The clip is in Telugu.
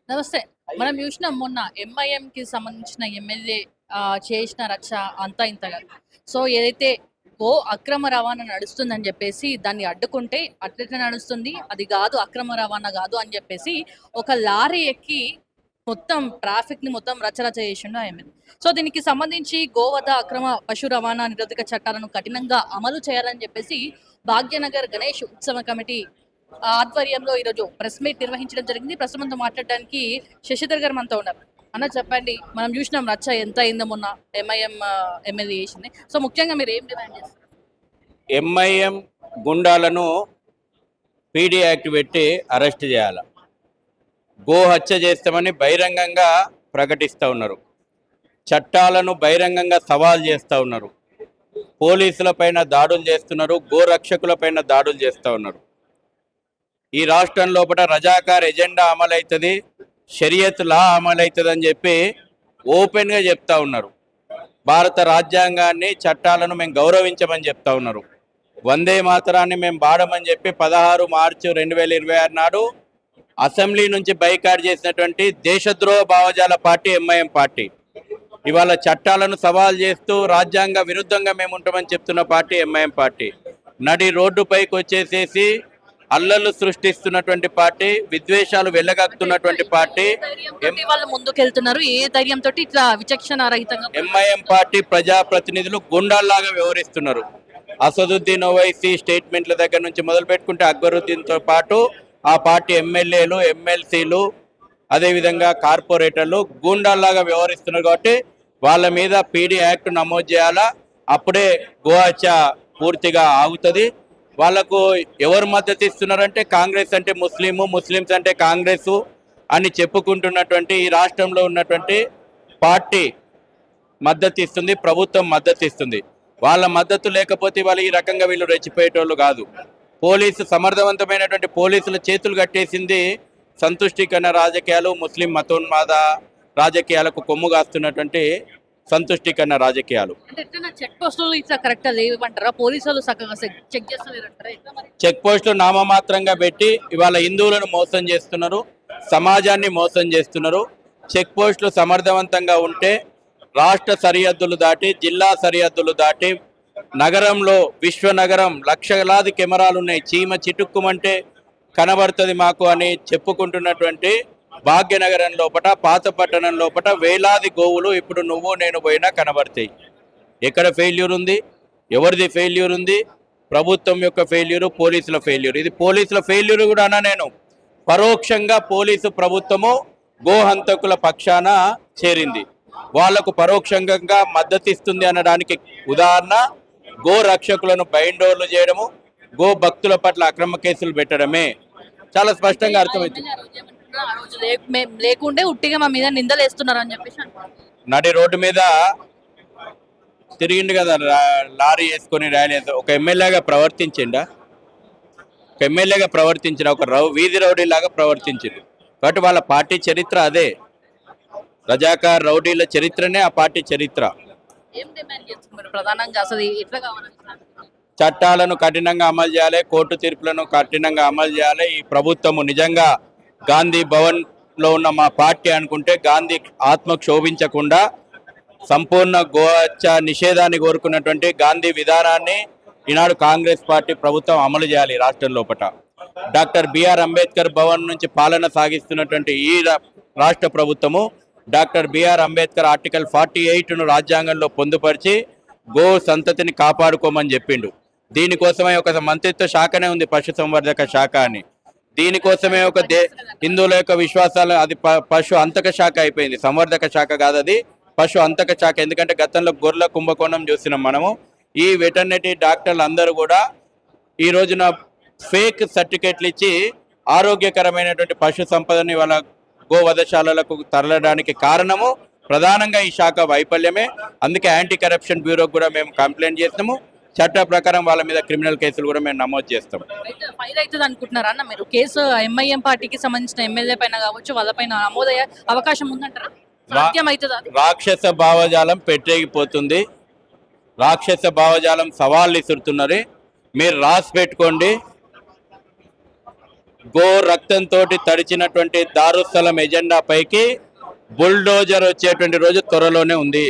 నమస్తే. మనం చూసినాం మొన్న ఎంఐఎంకి సంబంధించిన ఎమ్మెల్యే చేసిన రచ్చ అంతా ఇంత కాదు. సో ఏదైతే అక్రమ రవాణా నడుస్తుందని చెప్పేసి దాన్ని అడ్డుకుంటే అట్లెట్లా నడుస్తుంది? అది కాదు అక్రమ రవాణా కాదు అని చెప్పేసి ఒక లారీ ఎక్కి మొత్తం ట్రాఫిక్‌ని మొత్తం రచ్చరచ్చ చేసిండు ఆ ఎమ్మెల్యే. సో దీనికి సంబంధించి గోవధ అక్రమ పశు రవాణా నిరోధక చట్టాలను కఠినంగా అమలు చేయాలని చెప్పేసి భాగ్యనగర్ గణేష్ ఉత్సవ కమిటీ ఆధ్వర్యంలో ఈరోజు ప్రెస్ మీట్ నిర్వహించడం జరిగింది. ప్రస్తుతం మనతో మాట్లాడడానికి శశిధర్ గారు మనతో ఉన్నారు. అన్న చెప్పండి, మనం చూసినాం రచ్చ ఎంత అయిందో మొన్న ఎంఐఎం ఎమ్మెల్యే చేసింది. సో ముఖ్యంగా మీరు ఏం డిమాండ్ చేస్తారు? ఎంఐఎం గుండాలను పీడీ యాక్ట్ పెట్టి అరెస్ట్ చేయాలి. గో హత్య చేస్తామని బహిరంగంగా ప్రకటిస్తూ ఉన్నారు. చట్టాలను బహిరంగంగా సవాల్ చేస్తూ ఉన్నారు. పోలీసులపైన దాడులు చేస్తున్నారు. గో రక్షకులపైన దాడులు చేస్తూ ఉన్నారు. ఈ రాష్ట్రం లోపల రజాకార్ ఎజెండా అమలవుతుంది, షరియత్ లా అమలవుతుంది అని చెప్పి ఓపెన్గా చెప్తా ఉన్నారు. భారత రాజ్యాంగాన్ని చట్టాలను మేము గౌరవించమని చెప్తా ఉన్నారు. వందే మాతరాన్ని మేము వాడమని చెప్పి 16 మార్చి 2026 నాడు అసెంబ్లీ నుంచి బైకాట్ చేసినటువంటి దేశద్రోహ భావజాల పార్టీ ఎంఐఎం పార్టీ ఇవాళ చట్టాలను సవాల్ చేస్తూ రాజ్యాంగ విరుద్ధంగా మేము ఉంటామని చెప్తున్న పార్టీ ఎంఐఎం పార్టీ నడి రోడ్డుపైకి వచ్చేసేసి అల్లర్లు సృష్టిస్తున్నటువంటి పార్టీ, విద్వేషాలు వెళ్ళగక్కుతున్నటువంటి పార్టీ. వాళ్ళు ముందుకెళ్తున్నారు. ఏ ధైర్యంతో ఇట్లా విచక్షణ రహితంగా ఎంఐఎం పార్టీ ప్రజాప్రతినిధులు గుండాల్లాగా వ్యవహరిస్తున్నారు. అసదుద్దీన్ ఓవైసీ స్టేట్మెంట్ల దగ్గర నుంచి మొదలు పెట్టుకుంటే అక్బరుద్దీన్తో పాటు ఆ పార్టీ ఎమ్మెల్యేలు, ఎమ్మెల్సీలు, అదేవిధంగా కార్పొరేటర్లు గూండాల్లాగా వ్యవహరిస్తున్నారు. కాబట్టి వాళ్ళ మీద పీడీ యాక్ట్ నమోదు చేయాలా. అప్పుడే గో హత్య పూర్తిగా ఆగుతుంది. వాళ్లకు ఎవరు మద్దతు ఇస్తున్నారంటే కాంగ్రెస్ అంటే ముస్లిము, ముస్లిమ్స్ అంటే కాంగ్రెస్ అని చెప్పుకుంటున్నటువంటి ఈ రాష్ట్రంలో ఉన్నటువంటి పార్టీ మద్దతు ఇస్తుంది, ప్రభుత్వం మద్దతు ఇస్తుంది. వాళ్ళ మద్దతు లేకపోతే వాళ్ళు ఈ రకంగా వీళ్ళు రెచ్చిపోయేటోళ్ళు కాదు. పోలీసు సమర్థవంతమైనటువంటి పోలీసుల చేతులు కట్టేసింది సంతుష్టికరణ రాజకీయాలు, ముస్లిం మతోన్మాద రాజకీయాలకు కొమ్ము కాస్తున్నటువంటి సంతుష్టికరణ రాజకీయాలు. చెక్ పోస్టులు నామమాత్రంగా పెట్టి ఇవాళ హిందువులను మోసం చేస్తున్నారు, సమాజాన్ని మోసం చేస్తున్నారు. చెక్ పోస్టులు సమర్థవంతంగా ఉంటే రాష్ట్ర సరిహద్దులు దాటి, జిల్లా సరిహద్దులు దాటి నగరంలో విశ్వనగరం లక్షలాది కెమెరాలు ఉన్నాయి, చీమ చిటుక్కుమంటే కనబడుతుంది మాకు అని చెప్పుకుంటున్నటువంటి భాగ్యనగరం లోపల, పాత పట్టణం లోపల వేలాది గోవులు ఇప్పుడు నువ్వు నేను పోయినా కనబడతాయి. ఎక్కడ ఫెయిల్యూర్ ఉంది? ఎవరిది ఫెయిల్యూర్ ఉంది? ప్రభుత్వం యొక్క ఫెయిల్యూరు, పోలీసుల ఫెయిల్యూర్. ఇది పోలీసుల ఫెయిల్యూర్ కూడా అన్నా నేను. పరోక్షంగా పోలీసు ప్రభుత్వము గోహంతకుల పక్షాన చేరింది, వాళ్లకు పరోక్షంగా మద్దతు ఇస్తుంది అనడానికి ఉదాహరణ గో రక్షకులను బైండోర్లు చేయడము, గో భక్తుల పట్ల అక్రమ కేసులు పెట్టడమే చాలా స్పష్టంగా అర్థమవుతుంది. లేకుంటే ఉట్టిగా మా మీద నిందలు వేస్తున్నారు అని చెప్పేసి నడి రోడ్డు మీద తిరిగిండు కదా లారీ వేసుకొని ర్యాలీ. ఒక ఎమ్మెల్యేగా ప్రవర్తించిండా? ఒక ఎమ్మెల్యేగా ప్రవర్తించిన ఒక వీధి రౌడీ లాగా ప్రవర్తించిండు. కాబట్టి వాళ్ళ పార్టీ చరిత్ర అదే. రజాకార్ రౌడీల చరిత్రనే ఆ పార్టీ చరిత్ర. చట్టాలను కఠినంగా అమలు చేయాలి, కోర్టు తీర్పులను కఠినంగా అమలు చేయాలి. ఈ ప్రభుత్వము నిజంగా గాంధీ భవన్ లో ఉన్న మా పార్టీ అనుకుంటే గాంధీ ఆత్మ క్షోభించకుండా సంపూర్ణ గోహత్య నిషేధాన్ని కోరుకున్నటువంటి గాంధీ విధానాన్ని ఈనాడు కాంగ్రెస్ పార్టీ ప్రభుత్వం అమలు చేయాలి. రాష్ట్రం లోపల డాక్టర్ బిఆర్ అంబేద్కర్ భవన్ నుంచి పాలన సాగిస్తున్నటువంటి ఈ రాష్ట్ర ప్రభుత్వము డాక్టర్ బిఆర్ అంబేద్కర్ ఆర్టికల్ 48ను రాజ్యాంగంలో పొందుపరిచి గో సంతతిని కాపాడుకోమని చెప్పిండు. దీనికోసమే ఒక మంత్రిత్వ శాఖనే ఉంది, పశు సంవర్ధక శాఖ అని. దీనికోసమే ఒక హిందువుల యొక్క విశ్వాసాలు, అది పశు అంతక శాఖ అయిపోయింది, సంవర్ధక శాఖ కాదు, అది పశు అంతక శాఖ. ఎందుకంటే గతంలో గొర్రెల కుంభకోణం చూసినాం మనము. ఈ వెటర్నరీ డాక్టర్లు అందరూ కూడా ఈ రోజున ఫేక్ సర్టిఫికేట్లు ఇచ్చి ఆరోగ్యకరమైనటువంటి పశు సంపదని వాళ్ళ గోవధశాలలకు తరలడానికి కారణము ప్రధానంగా ఈ శాఖ వైఫల్యమే. అందుకే యాంటీ కరప్షన్ బ్యూరోకి కూడా మేము కంప్లైంట్ చేస్తాము. చట్ట ప్రకారం వాళ్ళ మీద క్రిమినల్ కేసులు కూడా మేము నమోదు చేస్తాం. ఫైల్ అవుతుంది అనుకుంటున్నారా అన్న మీరు? కేసు ఎంఐఎం పార్టీకి సంబంధించిన ఎమ్మెల్యే పైన కావచ్చు, వాళ్ళపైన నమోదయ్యే అవకాశం ఉందంటారా? రాక్షస భావజాలం పెట్టేగిపోతుంది. రాక్షస భావజాలం సవాళ్ళు ఇస్తున్నారు. మీరు రాసి పెట్టుకోండి. గో రక్తంతో తడిచినటువంటి దారుస్థలం ఎజెండా పైకి బుల్డోజర్ వచ్చేటువంటి రోజు త్వరలోనే ఉంది.